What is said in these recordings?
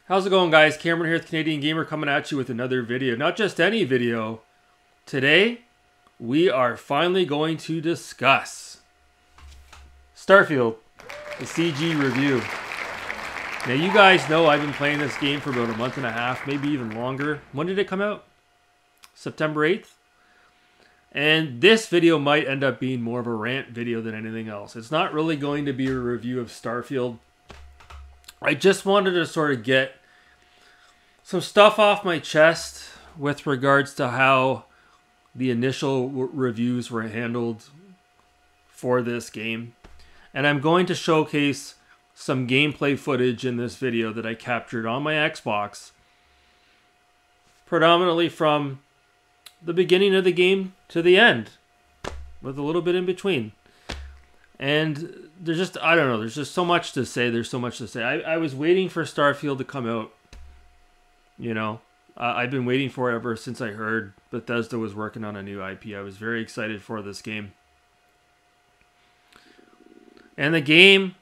How's it going, guys? Cameron here with Canadian Gamer coming at you with another video. Not just any video. Today, we are finally going to discuss Starfield, the CG review. Now, you guys know I've been playing this game for about a month and a half, maybe even longer. When did it come out? September 8th? And this video might end up being more of a rant video than anything else. It's not really going to be a review of Starfield. I just wanted to sort of get some stuff off my chest with regards to how the initial reviews were handled for this game. And I'm going to showcase some gameplay footage in this video that I captured on my Xbox, predominantly from the beginning of the game to the end, with a little bit in between. And there's just, I don't know, there's just so much to say. There's so much to say. I was waiting for Starfield to come out. You know, I've been waiting for it ever since I heard Bethesda was working on a new IP. I was very excited for this game. And the game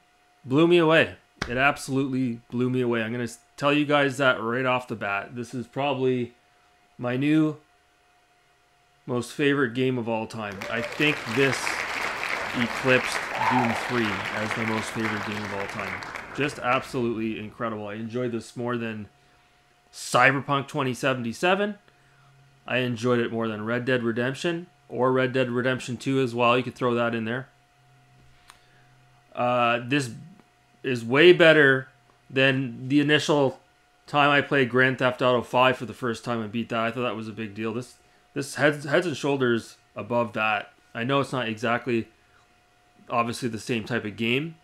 blew me away. It absolutely blew me away. I'm going to tell you guys that right off the bat. This is probably my new most favorite game of all time. I think this eclipsed Doom 3 as the most favorite game of all time. Just absolutely incredible. I enjoyed this more than Cyberpunk 2077. I enjoyed it more than Red Dead Redemption or Red Dead Redemption 2 as well. You could throw that in there. This is way better than the initial time I played Grand Theft Auto 5 for the first time and beat that. I thought that was a big deal. This heads and shoulders above that. I know it's not exactly obviously the same type of game,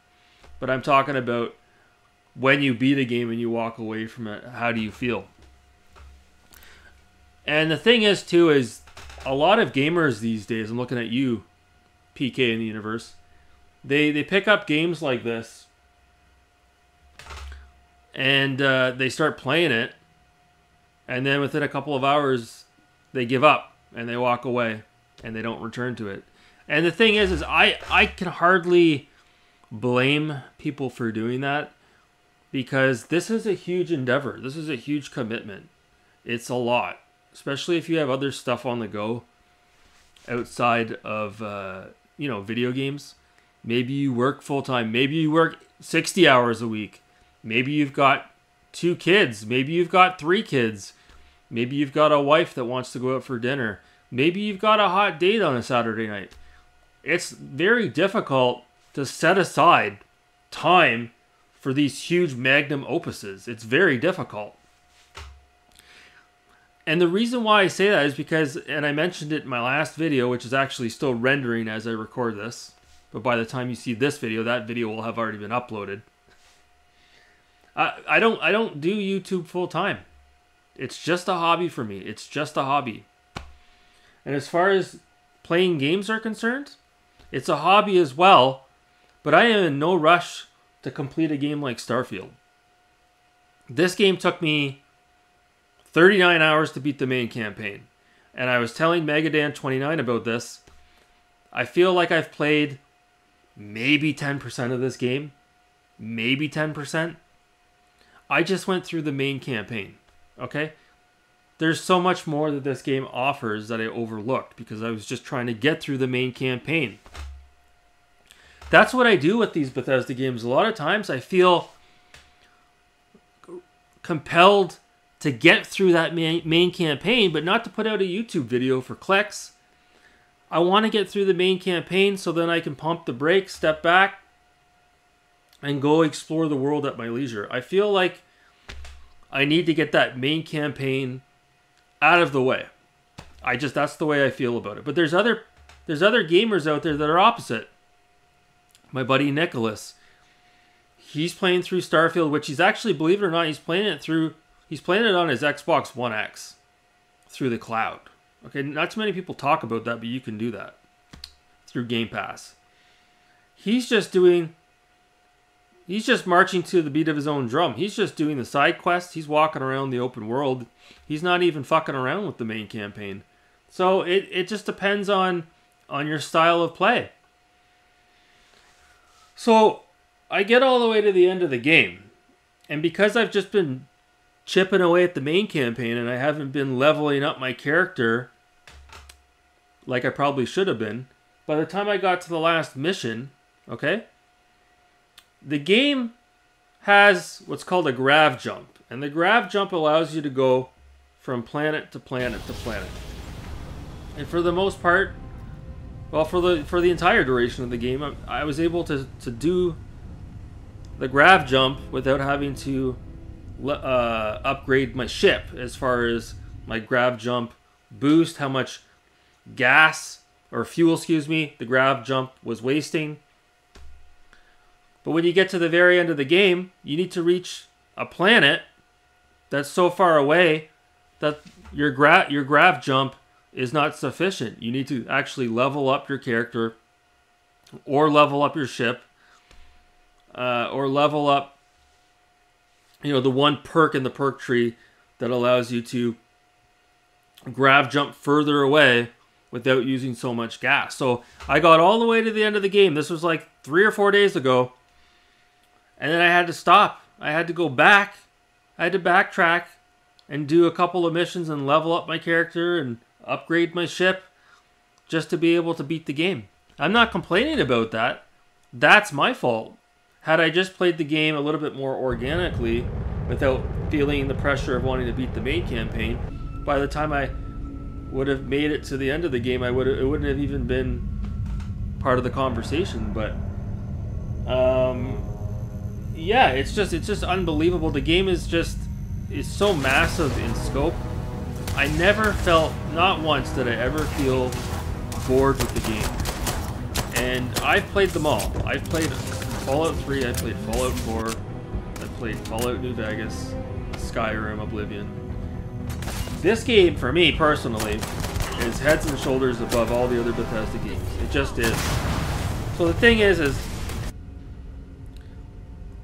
but I'm talking about when you beat a game and you walk away from it, how do you feel? And the thing is too is a lot of gamers these days, I'm looking at you, PK in the universe, they pick up games like this and they start playing it, and then within a couple of hours they give up and they walk away and they don't return to it. And the thing is I can hardly blame people for doing that, because this is a huge endeavor. This is a huge commitment. It's a lot, especially if you have other stuff on the go outside of video games. Maybe you work full-time. Maybe you work 60 hours a week. Maybe you've got 2 kids. Maybe you've got 3 kids. Maybe you've got a wife that wants to go out for dinner. Maybe you've got a hot date on a Saturday night. It's very difficult to set aside time for these huge magnum opuses. It's very difficult. And the reason why I say that is because, and I mentioned it in my last video, which is actually still rendering as I record this, but by the time you see this video, that video will have already been uploaded. I don't do YouTube full time. It's just a hobby for me. It's just a hobby. And as far as playing games are concerned, it's a hobby as well, but I am in no rush to complete a game like Starfield. This game took me 39 hours to beat the main campaign. And I was telling Megadan29 about this. I feel like I've played maybe 10% of this game. Maybe 10%. I just went through the main campaign. Okay? There's so much more that this game offers that I overlooked because I was just trying to get through the main campaign. That's what I do with these Bethesda games. A lot of times I feel compelled to get through that main campaign, but not to put out a YouTube video for clicks. I want to get through the main campaign so then I can pump the brakes, step back, and go explore the world at my leisure. I feel like I need to get that main campaign out of the way. That's the way I feel about it. But there's other gamers out there that are opposite. My buddy Nicholas, he's playing through Starfield, which he's actually, believe it or not, he's playing it on his Xbox One X through the cloud. Okay, not too many people talk about that, but you can do that through Game Pass. He's just marching to the beat of his own drum. He's just doing the side quests. He's walking around the open world. He's not even fucking around with the main campaign. So it just depends on your style of play. So I get all the way to the end of the game, and because I've just been chipping away at the main campaign, and I haven't been leveling up my character like I probably should have been. By the time I got to the last mission, okay, the game has what's called a grav jump. And the grav jump allows you to go from planet to planet to planet. And for the most part, well, for the entire duration of the game, I was able to do the grav jump without having to upgrade my ship as far as my grav jump boost, how much gas or fuel, excuse me, the grav jump was wasting. But when you get to the very end of the game, you need to reach a planet that's so far away that your grav jump is not sufficient. You need to actually level up your character, or level up your ship, or level up, the one perk in the perk tree that allows you to grav jump further away without using so much gas. So I got all the way to the end of the game. This was like 3 or 4 days ago. And then I had to stop. I had to go back. I had to backtrack and do a couple of missions and level up my character and upgrade my ship just to be able to beat the game. I'm not complaining about that. That's my fault. Had I just played the game a little bit more organically without feeling the pressure of wanting to beat the main campaign, by the time I would have made it to the end of the game, it wouldn't have even been part of the conversation. But yeah, it's just unbelievable. The game is so massive in scope. I never felt, not once did I ever feel bored with the game. And I've played them all. I've played Fallout 3, I played Fallout 4, I played Fallout New Vegas, Skyrim, Oblivion. This game, for me personally, is heads and shoulders above all the other Bethesda games. It just is. So the thing is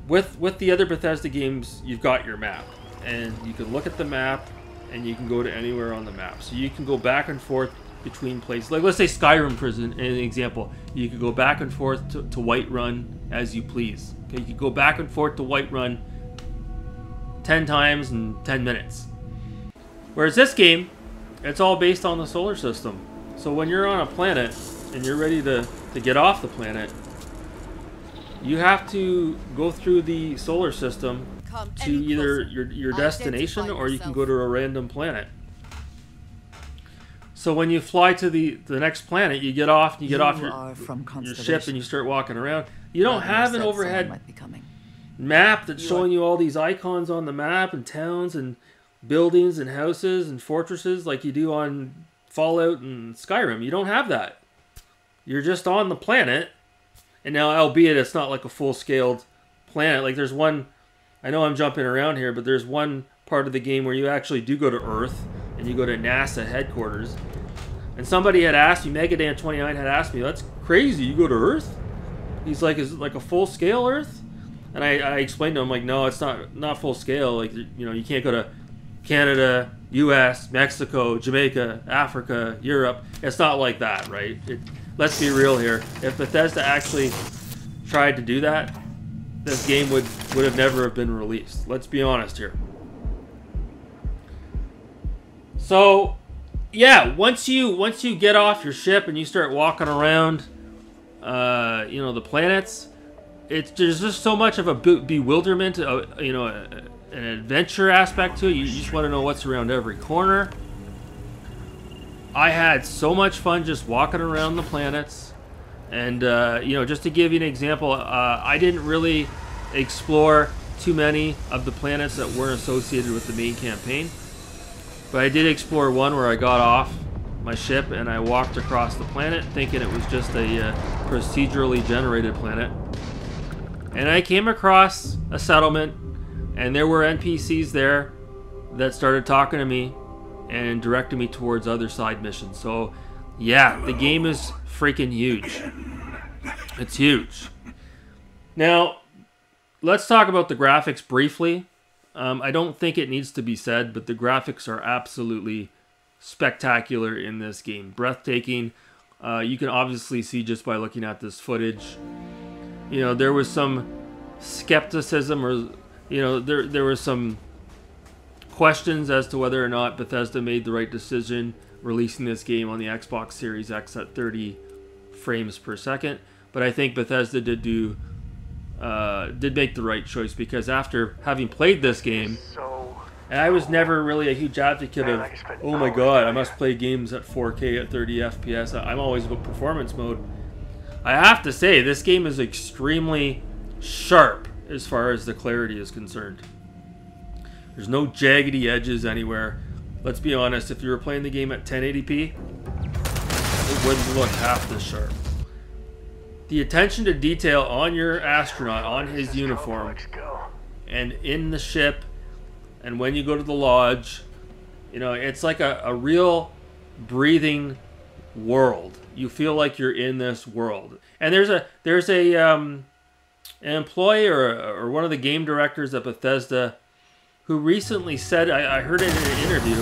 with the other Bethesda games, you've got your map, and you can look at the map, and you can go to anywhere on the map. So you can go back and forth between places. Like, let's say Skyrim, for an example. You could go back and forth to Whiterun as you please. Okay, you could go back and forth to Whiterun 10 times in 10 minutes. Whereas this game, it's all based on the solar system. So when you're on a planet and you're ready to get off the planet, you have to go through the solar system to either your destination, or you can go to a random planet. So when you fly to the next planet, you get off your ship and you start walking around. You don't have an overhead map that's showing you all these icons on the map and towns and buildings and houses and fortresses like you do on Fallout and Skyrim. You don't have that. You're just on the planet. And now, albeit it's not like a full-scaled planet. Like there's one, I know I'm jumping around here, but there's one part of the game where you actually do go to Earth and you go to NASA headquarters. And somebody had asked me, Megadan29 had asked me, that's crazy, you go to Earth? He's like, is it like a full-scale Earth? And I explained to him, like, no, it's not full-scale. Like, you can't go to Canada, US, Mexico, Jamaica, Africa, Europe. It's not like that, right? Let's be real here. If Bethesda actually tried to do that, this game would have never have been released. Let's be honest here. So, yeah, once you get off your ship and you start walking around, the planets, there's just so much of a bewilderment, an adventure aspect to it. You just want to know what's around every corner. I had so much fun just walking around the planets. And, just to give you an example, I didn't really explore too many of the planets that weren't associated with the main campaign. But I did explore one where I got off my ship and I walked across the planet thinking it was just a procedurally generated planet. And I came across a settlement, and there were NPCs there that started talking to me and directing me towards other side missions. So, yeah, the game is freaking huge. It's huge. Now, let's talk about the graphics briefly. I don't think it needs to be said, but the graphics are absolutely spectacular in this game. Breathtaking. You can obviously see just by looking at this footage. There was some skepticism, or there was some questions as to whether or not Bethesda made the right decision releasing this game on the Xbox Series X at 30 frames per second. But I think Bethesda did make the right choice, because after having played this game, and I was never really a huge advocate of, oh my god, I must play games at 4K at 30 FPS. I'm always about performance mode. I have to say, this game is extremely sharp as far as the clarity is concerned. There's no jaggedy edges anywhere. Let's be honest, if you were playing the game at 1080p, it wouldn't look half this sharp. The attention to detail on your astronaut, on his uniform, and in the ship, and when you go to the lodge, you know, it's like a real breathing world. You feel like you're in this world. And there's an employee or one of the game directors at Bethesda who recently said, I heard it in an interview,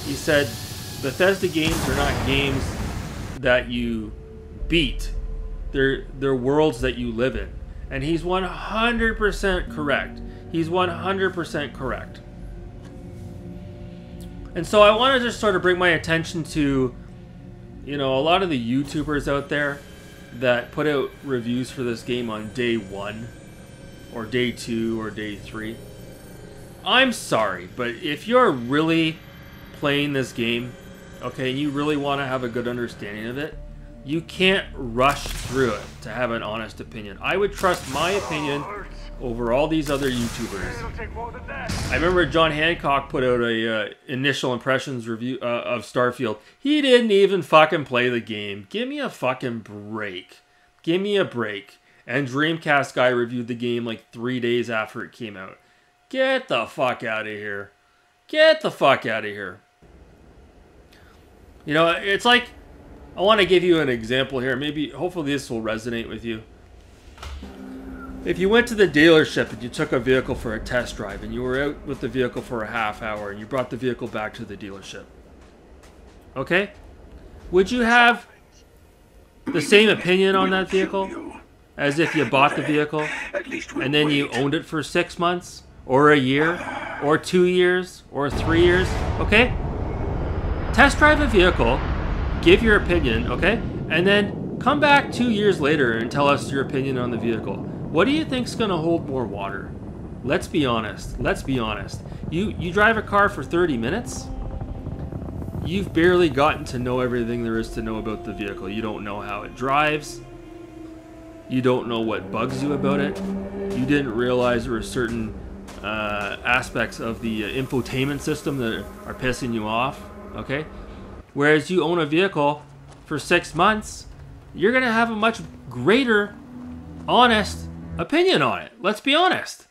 he said, Bethesda games are not games that you beat. They're worlds that you live in. And he's 100% correct. He's 100% correct. And so I want to just sort of bring my attention to, you know, a lot of the YouTubers out there that put out reviews for this game on day 1 or day 2 or day 3. I'm sorry, but if you're really playing this game, okay, and you really want to have a good understanding of it, you can't rush through it to have an honest opinion. I would trust my opinion over all these other YouTubers. I remember John Hancock put out a initial impressions review of Starfield. He didn't even fucking play the game. Give me a fucking break. Give me a break. And Dreamcast guy reviewed the game like 3 days after it came out. Get the fuck out of here. Get the fuck out of here. You know, it's like, I want to give you an example here. Maybe, hopefully this will resonate with you. If you went to the dealership and you took a vehicle for a test drive and you were out with the vehicle for a half hour and you brought the vehicle back to the dealership, okay? Would you have the same opinion on that vehicle as if you bought the vehicle and then you owned it for 6 months or a year or 2 years or 3 years, okay? Test drive a vehicle, give your opinion, okay? And then come back 2 years later and tell us your opinion on the vehicle. What do you think's going to hold more water? Let's be honest. Let's be honest. You drive a car for 30 minutes? You've barely gotten to know everything there is to know about the vehicle. You don't know how it drives. You don't know what bugs you about it. You didn't realize there were certain aspects of the infotainment system that are pissing you off, okay? Whereas you own a vehicle for 6 months, you're going to have a much greater, honest opinion on it. Let's be honest.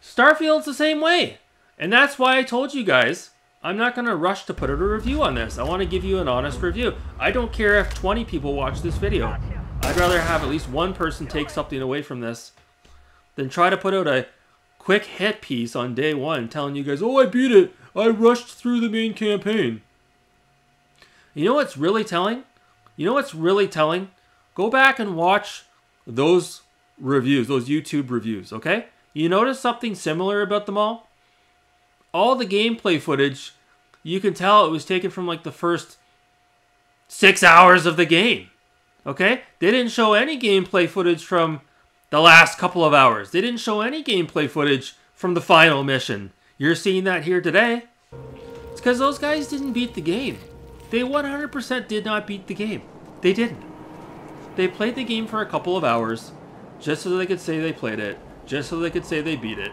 Starfield's the same way. And that's why I told you guys, I'm not going to rush to put out a review on this. I want to give you an honest review. I don't care if 20 people watch this video. I'd rather have at least one person take something away from this than try to put out a quick hit piece on day 1 telling you guys, oh, I beat it. I rushed through the main campaign. You know what's really telling? You know what's really telling? Go back and watch those reviews, those YouTube reviews, okay? You notice something similar about them all? All the gameplay footage, you can tell it was taken from like the first 6 hours of the game, okay? They didn't show any gameplay footage from the last couple of hours. They didn't show any gameplay footage from the final mission. You're seeing that here today. It's because those guys didn't beat the game. They 100% did not beat the game. They didn't. They played the game for a couple of hours just so they could say they played it, just so they could say they beat it.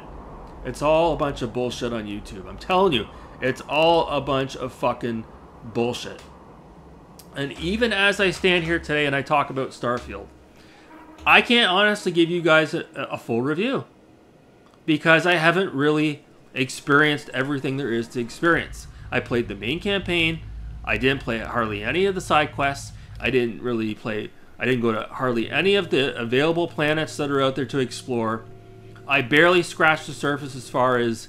It's all a bunch of bullshit on YouTube. I'm telling you, it's all a bunch of fucking bullshit. And even as I stand here today and I talk about Starfield, I can't honestly give you guys a full review because I haven't really experienced everything there is to experience. I played the main campaign. I didn't play hardly any of the side quests. I didn't go to hardly any of the available planets that are out there to explore. I barely scratched the surface as far as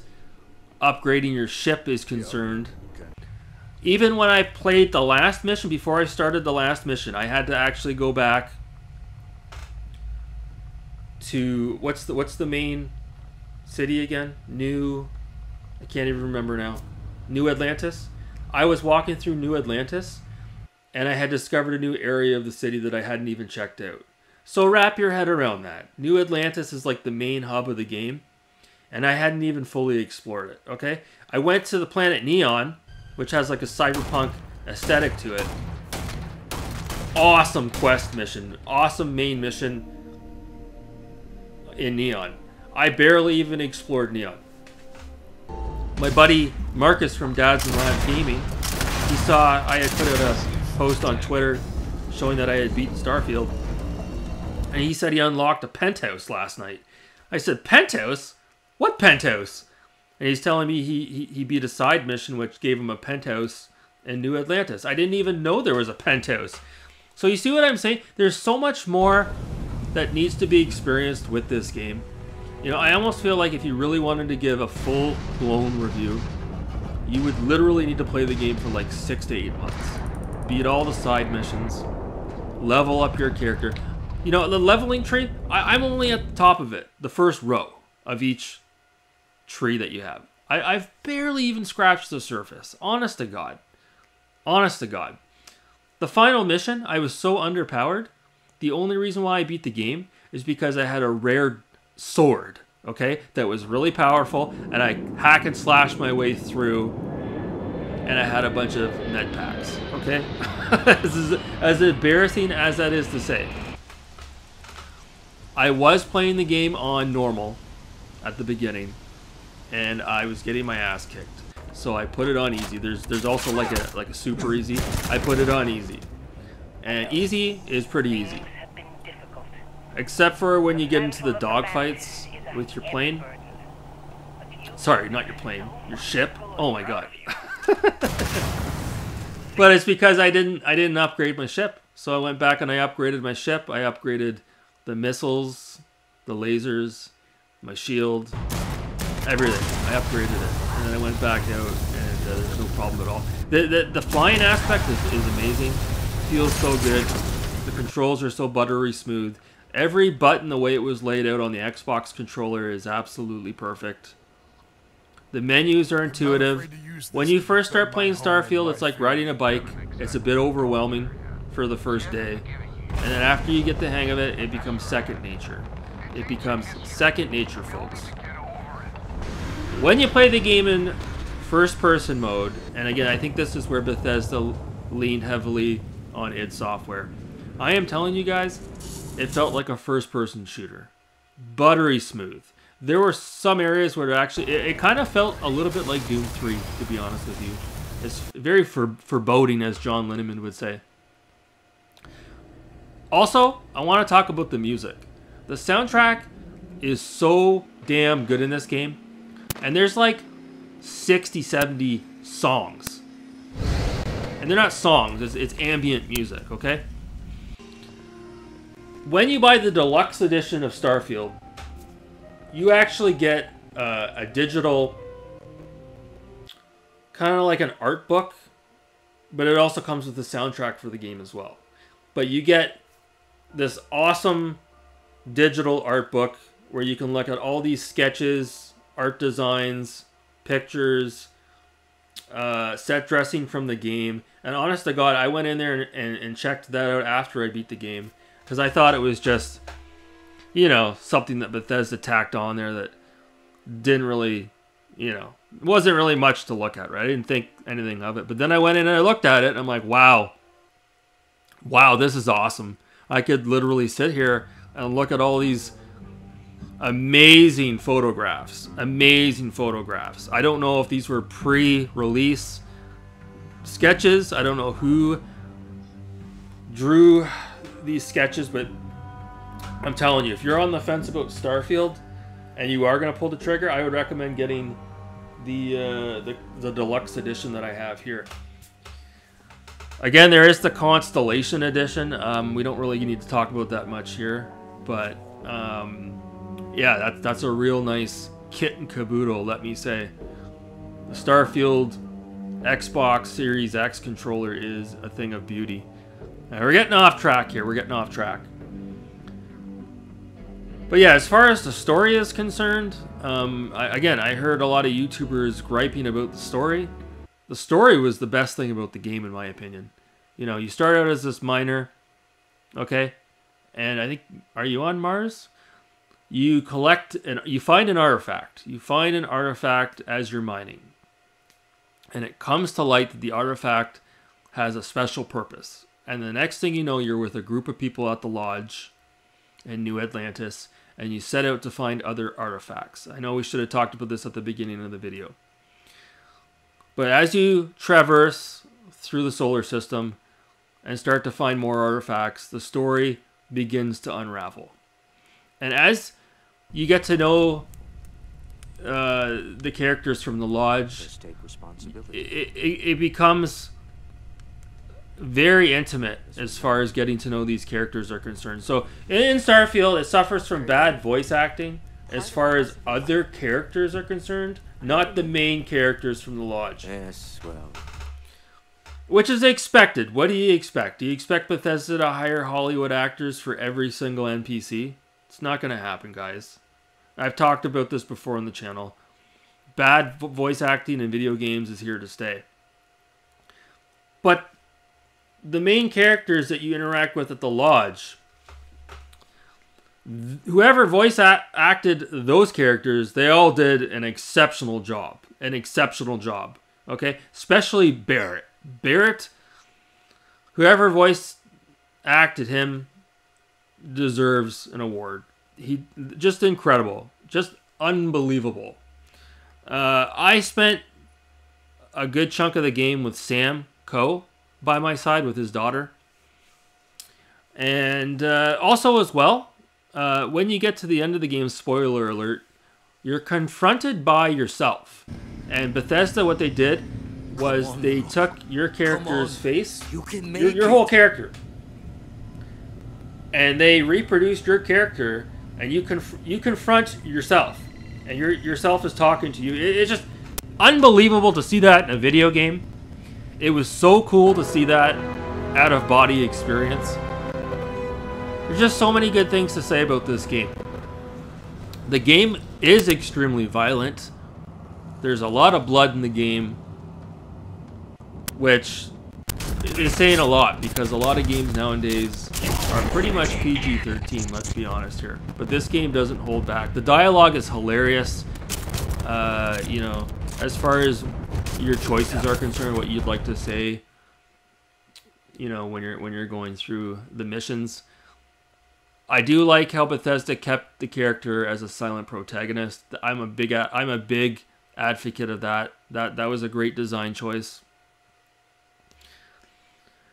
upgrading your ship is concerned. Even when I played the last mission, before I started the last mission, I had to actually go back to what's the main city again? I can't even remember now. New Atlantis. I was walking through New Atlantis, and I had discovered a new area of the city that I hadn't even checked out. So wrap your head around that. New Atlantis is like the main hub of the game, and I hadn't even fully explored it, okay? I went to the planet Neon, which has like a cyberpunk aesthetic to it. Awesome quest mission. Awesome main mission in Neon. I barely even explored Neon. My buddy Marcus from Dads and Lab Gaming, he saw I had put out a post on Twitter showing that I had beaten Starfield, and he said he unlocked a penthouse last night. I said, penthouse? What penthouse? And he's telling me he beat a side mission which gave him a penthouse in New Atlantis. I didn't even know there was a penthouse. So you see what I'm saying? There's so much more that needs to be experienced with this game. You know, I almost feel like if you really wanted to give a full-blown review, you would literally need to play the game for like 6 to 8 months. Beat all the side missions, level up your character. You know, the leveling tree, I'm only at the top of it, the first row of each tree that you have. I've barely even scratched the surface. Honest to God. Honest to God. The final mission, I was so underpowered. The only reason why I beat the game is because I had a rare sword, okay, that was really powerful, and I hack and slash my way through, and I had a bunch of med packs, okay? This is as embarrassing as that is to say. I was playing the game on normal at the beginning, and I was getting my ass kicked. So I put it on easy. There's also like a super easy. I put it on easy. And easy is pretty easy. Except for when you get into the dogfights with your plane. Sorry, not your plane. Your ship. Oh my god. But it's because I didn't upgrade my ship. So I went back and I upgraded my ship. I upgraded the missiles, the lasers, my shield, everything. I upgraded it. And then I went back out and there's no problem at all. The flying aspect is amazing. Feels so good. The controls are so buttery smooth. Every button, the way it was laid out on the Xbox controller, is absolutely perfect. The menus are intuitive. When you first start playing Starfield, it's like riding a bike. It's a bit overwhelming for the first day. And then after you get the hang of it, it becomes second nature. It becomes second nature, folks. When you play the game in first-person mode, and again, I think this is where Bethesda leaned heavily on id Software. I am telling you guys, it felt like a first-person shooter. Buttery smooth. There were some areas where it kind of felt a little bit like Doom 3, to be honest with you. It's very foreboding, as John Linneman would say. Also, I want to talk about the music. The soundtrack is so damn good in this game. And there's like 60, 70 songs. And they're not songs, it's ambient music, okay? When you buy the deluxe edition of Starfield, you actually get a digital, kind of like an art book, but it also comes with the soundtrack for the game as well. But you get this awesome digital art book where you can look at all these sketches, art designs, pictures, set dressing from the game. And honest to God, I went in there and checked that out after I beat the game, because I thought it was just, you know, something that Bethesda tacked on there that didn't really, you know, wasn't really much to look at, right? I didn't think anything of it. But then I went in and I looked at it and I'm like, wow. Wow, this is awesome. I could literally sit here and look at all these amazing photographs. Amazing photographs. I don't know if these were pre-release sketches. I don't know who drew these sketches, but I'm telling you, if you're on the fence about Starfield and you are going to pull the trigger, I would recommend getting the deluxe edition that I have here. Again, there is the Constellation edition. We don't really need to talk about that much here, but yeah, that's a real nice kit and caboodle, let me say. The Starfield Xbox Series X controller is a thing of beauty. Now, we're getting off track here. We're getting off track. But yeah, as far as the story is concerned, I heard a lot of YouTubers griping about the story. The story was the best thing about the game, in my opinion. You know, you start out as this miner, okay? And I think, are you on Mars? You collect and you find an artifact. You find an artifact as you're mining. And it comes to light that the artifact has a special purpose. And the next thing you know, you're with a group of people at the lodge in New Atlantis, and you set out to find other artifacts. I know we should have talked about this at the beginning of the video. But as you traverse through the solar system and start to find more artifacts, the story begins to unravel. And as you get to know the characters from the lodge, it becomes very intimate as far as getting to know these characters are concerned. So in Starfield, it suffers from bad voice acting as far as other characters are concerned, not the main characters from the lodge. Yes, well, which is expected. What do you expect? Do you expect Bethesda to hire Hollywood actors for every single NPC? It's not going to happen, guys. I've talked about this before on the channel. Bad voice acting in video games is here to stay. But the main characters that you interact with at the lodge, whoever voice acted those characters, they all did an exceptional job. An exceptional job. Okay? Especially Barrett. Barrett, whoever voice acted him deserves an award. He just incredible. Just unbelievable. I spent a good chunk of the game with Sam Coe by my side with his daughter. And also as well, when you get to the end of the game, spoiler alert, you're confronted by yourself. And Bethesda, what they did was they took your character's face, your whole character, and they reproduced your character, and you confront yourself, and yourself is talking to you. It's just unbelievable to see that in a video game. It was so cool to see that out-of-body experience. There's just so many good things to say about this game. The game is extremely violent. There's a lot of blood in the game, which is saying a lot, because a lot of games nowadays are pretty much PG-13, let's be honest here. But this game doesn't hold back. The dialogue is hilarious. You know, as far as your choices are concerned, what you'd like to say, you know, when you're going through the missions. I do like how Bethesda kept the character as a silent protagonist. I'm a big advocate of that. That was a great design choice.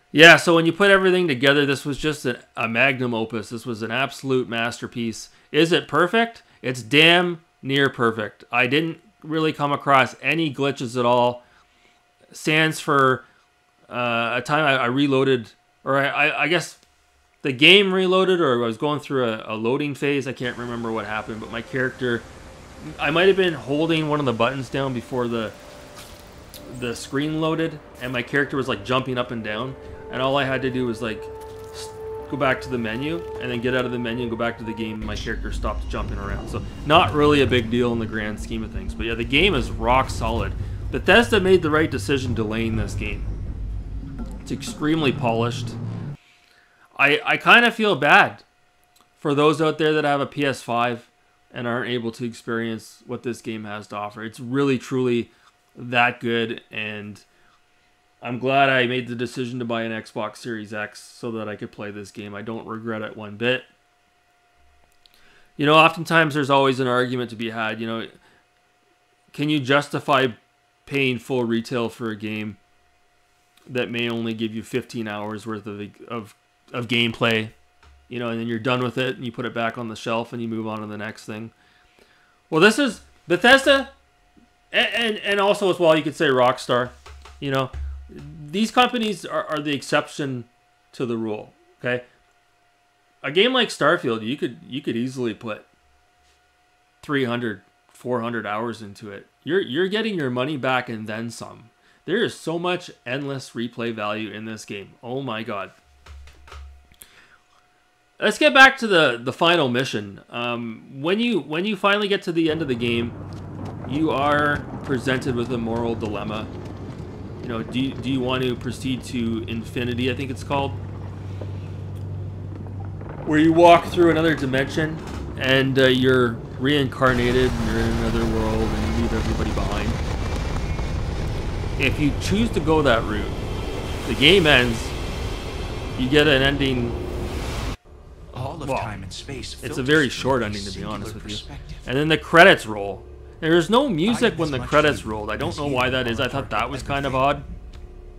Yeah, so when you put everything together, this was just a magnum opus. This was an absolute masterpiece. Is it perfect? It's damn near perfect. I didn't really come across any glitches at all. Sans for a time I reloaded, or I guess the game reloaded, or I was going through a loading phase. I can't remember what happened, but my character, I might have been holding one of the buttons down before the screen loaded, and my character was like jumping up and down, and all I had to do was like go back to the menu and then get out of the menu and go back to the game, and my character stopped jumping around. So not really a big deal in the grand scheme of things, but yeah, the game is rock solid. Bethesda made the right decision delaying this game. It's extremely polished. I kind of feel bad for those out there that have a PS5 and aren't able to experience what this game has to offer. It's really truly that good, and I'm glad I made the decision to buy an Xbox Series X so that I could play this game. I don't regret it one bit. You know, oftentimes there's always an argument to be had, you know, can you justify paying full retail for a game that may only give you 15 hours worth of gameplay, you know, and then you're done with it and you put it back on the shelf and you move on to the next thing. Well, this is Bethesda, and also as well, you could say Rockstar. You know, these companies are the exception to the rule. Okay, a game like Starfield, you could easily put 300, 400 hours into it. You're getting your money back and then some. There is so much endless replay value in this game. Oh my god. let's get back to the final mission. When you finally get to the end of the game, you are presented with a moral dilemma. You know, do you want to proceed to infinity? I think it's called, where you walk through another dimension and you're reincarnated and you're in another world and you leave everybody behind. If you choose to go that route, the game ends. You get an ending. All of time and space. It's a very short ending, to be honest with you. And then the credits roll. There's no music when the credits rolled. I don't know why that is. I thought that was kind of odd.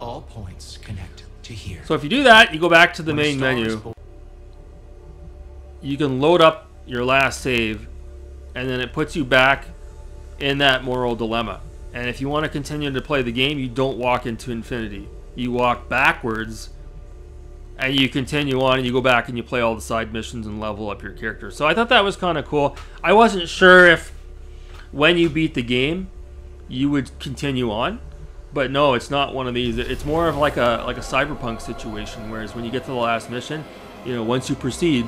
All points connect to here. So if you do that, you go back to the main menu. You can load up your last save, and then it puts you back in that moral dilemma. And if you want to continue to play the game, you don't walk into infinity. You walk backwards, and you continue on, and you go back and you play all the side missions and level up your character. So I thought that was kind of cool. I wasn't sure if when you beat the game, you would continue on. But no, it's not one of these. It's more of like a cyberpunk situation, whereas when you get to the last mission, you know, once you proceed,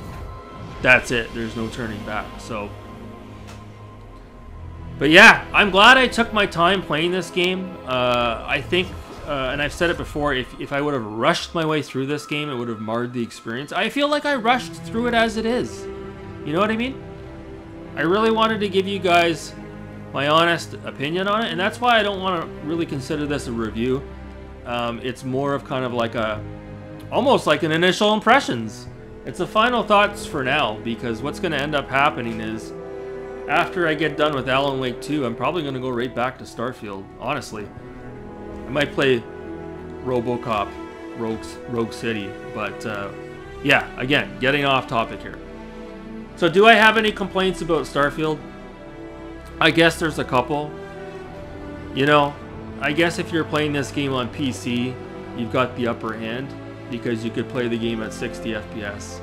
that's it. There's no turning back. So, but yeah, I'm glad I took my time playing this game. I think, and I've said it before, if I would have rushed my way through this game, it would have marred the experience. I feel like I rushed through it as it is. You know what I mean? I really wanted to give you guys my honest opinion on it, and that's why I don't want to really consider this a review. It's more of kind of like almost like an initial impressions. It's a final thoughts for now, because what's going to end up happening is, after I get done with Alan Wake 2, I'm probably going to go right back to Starfield, honestly. I might play RoboCop, Rogue City, but yeah, again, getting off topic here. So do I have any complaints about Starfield? I guess there's a couple. You know, I guess if you're playing this game on PC, you've got the upper hand, because you could play the game at 60 FPS.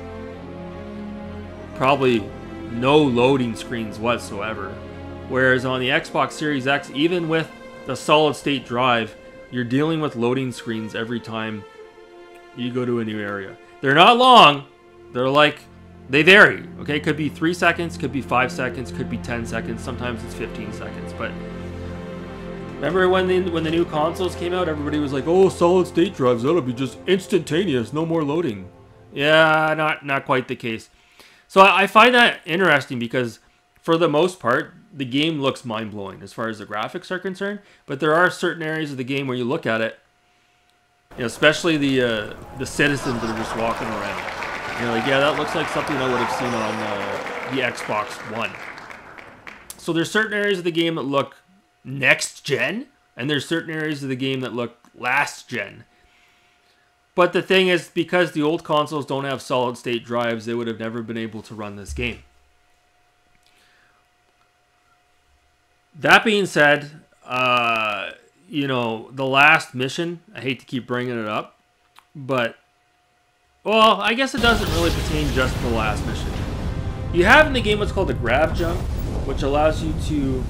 Probably no loading screens whatsoever. Whereas on the Xbox Series X, even with the solid state drive, you're dealing with loading screens every time you go to a new area. They're not long. They're like, they vary, okay? Could be 3 seconds, could be 5 seconds, could be 10 seconds. Sometimes it's 15 seconds. But remember when the new consoles came out, everybody was like, oh, solid state drives, that'll be just instantaneous, no more loading. Yeah, not quite the case. So I find that interesting, because for the most part, the game looks mind-blowing as far as the graphics are concerned. But there are certain areas of the game where you look at it, you know, especially the citizens that are just walking around. You're like, yeah, that looks like something I would have seen on the Xbox One. So there's certain areas of the game that look next gen, and there's certain areas of the game that look last gen. But the thing is, because the old consoles don't have solid state drives, they would have never been able to run this game. That being said, you know, the last mission, I hate to keep bringing it up, but, well, I guess it doesn't really pertain just to the last mission. You have in the game what's called a grab jump, which allows you to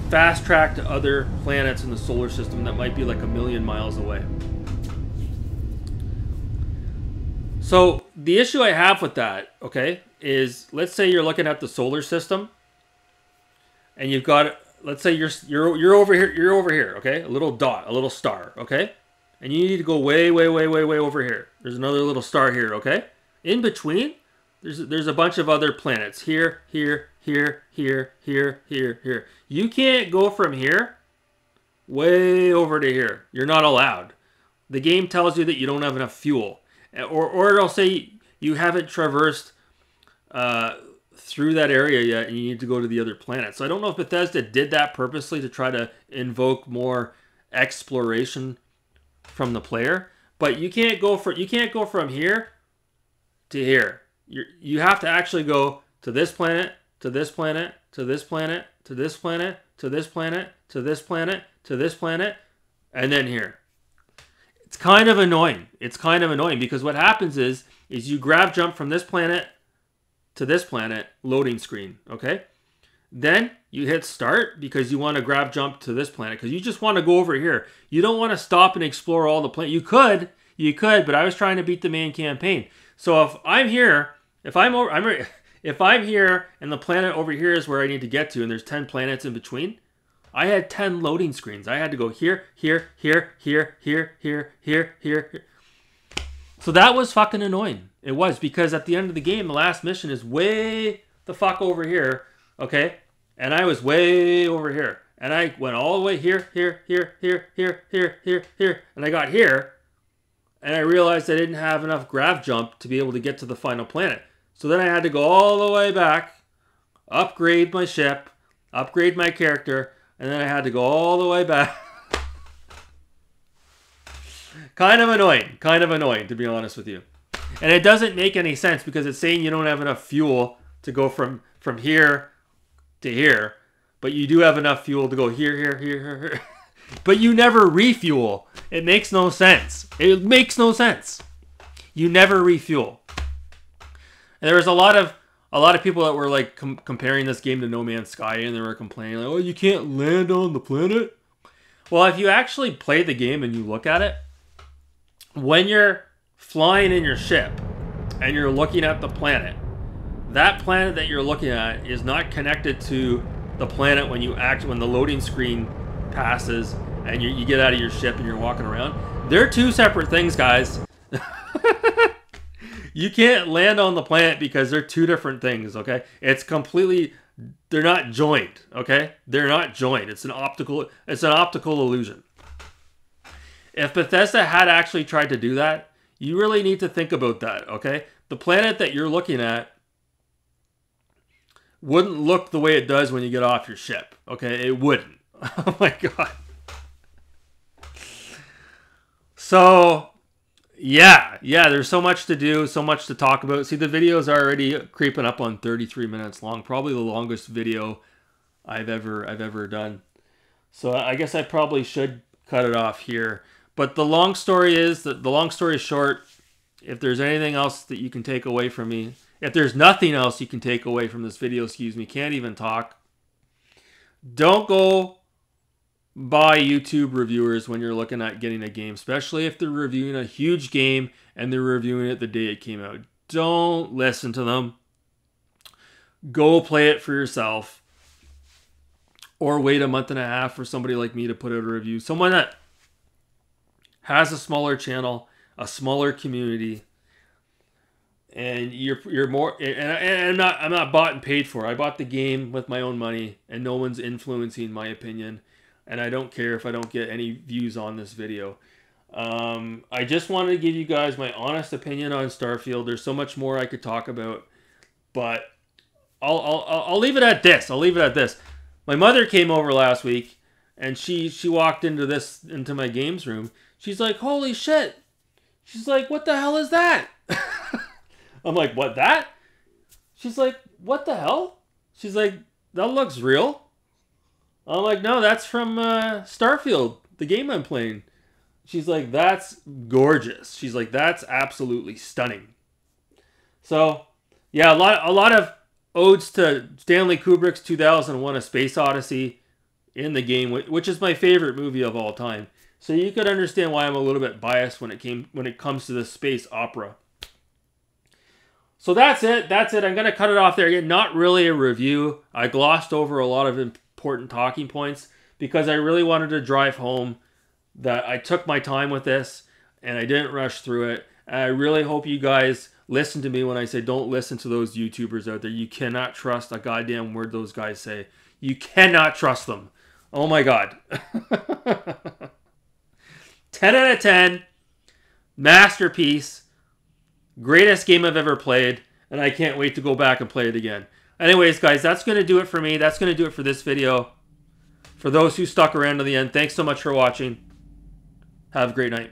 fast track to other planets in the solar system that might be like 1,000,000 miles away. So the issue I have with that, okay, is let's say you're looking at the solar system, and you've got, let's say you're over here, okay, a little dot, a little star, okay, and you need to go way over here. There's another little star here, okay. In between, there's a bunch of other planets here. You can't go from here way over to here. You're not allowed. The game tells you that you don't have enough fuel. Or it'll say you haven't traversed through that area yet and you need to go to the other planet. So I don't know if Bethesda did that purposely to try to invoke more exploration from the player. But you can't go from here to here. You have to actually go to this planet, to this planet, to this planet, to this planet, to this planet, to this planet, to this planet, and then here. It's kind of annoying. It's kind of annoying because what happens is you grab jump from this planet to this planet, loading screen, okay? Then you hit start because you want to grab jump to this planet because you just want to go over here. You don't want to stop and explore all the planets. You could, but I was trying to beat the main campaign. So if I'm here If I'm here and the planet over here is where I need to get to, and there's 10 planets in between, I had 10 loading screens. I had to go here, here, here, here, here, here, here, here. So that was fucking annoying. It was, because at the end of the game, the last mission is way the fuck over here, okay? And I was way over here. And I went all the way here, here, here, here, here, here, here, here. And I got here, and I realized I didn't have enough grav jump to be able to get to the final planet. So then I had to go all the way back, upgrade my ship, upgrade my character, and then I had to go all the way back. Kind of annoying, to be honest with you. And it doesn't make any sense because it's saying you don't have enough fuel to go from here to here. But you do have enough fuel to go here, here, here, here, here. But you never refuel. It makes no sense. It makes no sense. You never refuel. And there was a lot of people that were like comparing this game to No Man's Sky, and they were complaining like, "Oh, you can't land on the planet." Well, if you actually play the game and you look at it, when you're flying in your ship and you're looking at the planet, that planet that you're looking at is not connected to the planet when the loading screen passes and you get out of your ship and you're walking around. They're two separate things, guys. You can't land on the planet because they're two different things, okay? It's completely, they're not joined, okay? They're not joined. It's an optical illusion. If Bethesda had actually tried to do that, you really need to think about that, okay? The planet that you're looking at wouldn't look the way it does when you get off your ship, okay? It wouldn't. Oh my god. So, yeah, there's so much to do, so much to talk about. See, the video's already creeping up on 33 minutes long, probably the longest video I've ever done. So I guess I probably should cut it off here. But the long story short, if there's anything else that you can take away from me, if there's nothing else you can take away from this video, can't even talk. Don't go buy YouTube reviewers when you're looking at getting a game, especially if they're reviewing a huge game and they're reviewing it the day it came out. Don't listen to them. Go play it for yourself. Or wait a month and a half for somebody like me to put out a review. Someone that has a smaller channel, a smaller community, and you're more. And I'm not bought and paid for. I bought the game with my own money, and no one's influencing my opinion. And I don't care if I don't get any views on this video. I just wanted to give you guys my honest opinion on Starfield. There's so much more I could talk about, but I'll leave it at this. My mother came over last week, and she walked into my games room. She's like, "Holy shit!" She's like, "What the hell is that?" I'm like, "What, that?" She's like, "What the hell?" She's like, "That looks real." I'm like, "No, that's from Starfield, the game I'm playing." She's like, "That's gorgeous." She's like, "That's absolutely stunning." So, yeah, a lot of odes to Stanley Kubrick's 2001: A Space Odyssey in the game, which is my favorite movie of all time. So you could understand why I'm a little bit biased when it comes to the space opera. So that's it. I'm going to cut it off there. Again, not really a review. I glossed over a lot of important talking points because I really wanted to drive home that I took my time with this and I didn't rush through it. And I really hope you guys listen to me when I say don't listen to those YouTubers out there. You cannot trust a goddamn word those guys say. You cannot trust them. Oh my god. 10 out of 10. Masterpiece. Greatest game I've ever played. And I can't wait to go back and play it again. Anyways, guys, that's going to do it for me. That's going to do it for this video. For those who stuck around to the end, thanks so much for watching. Have a great night.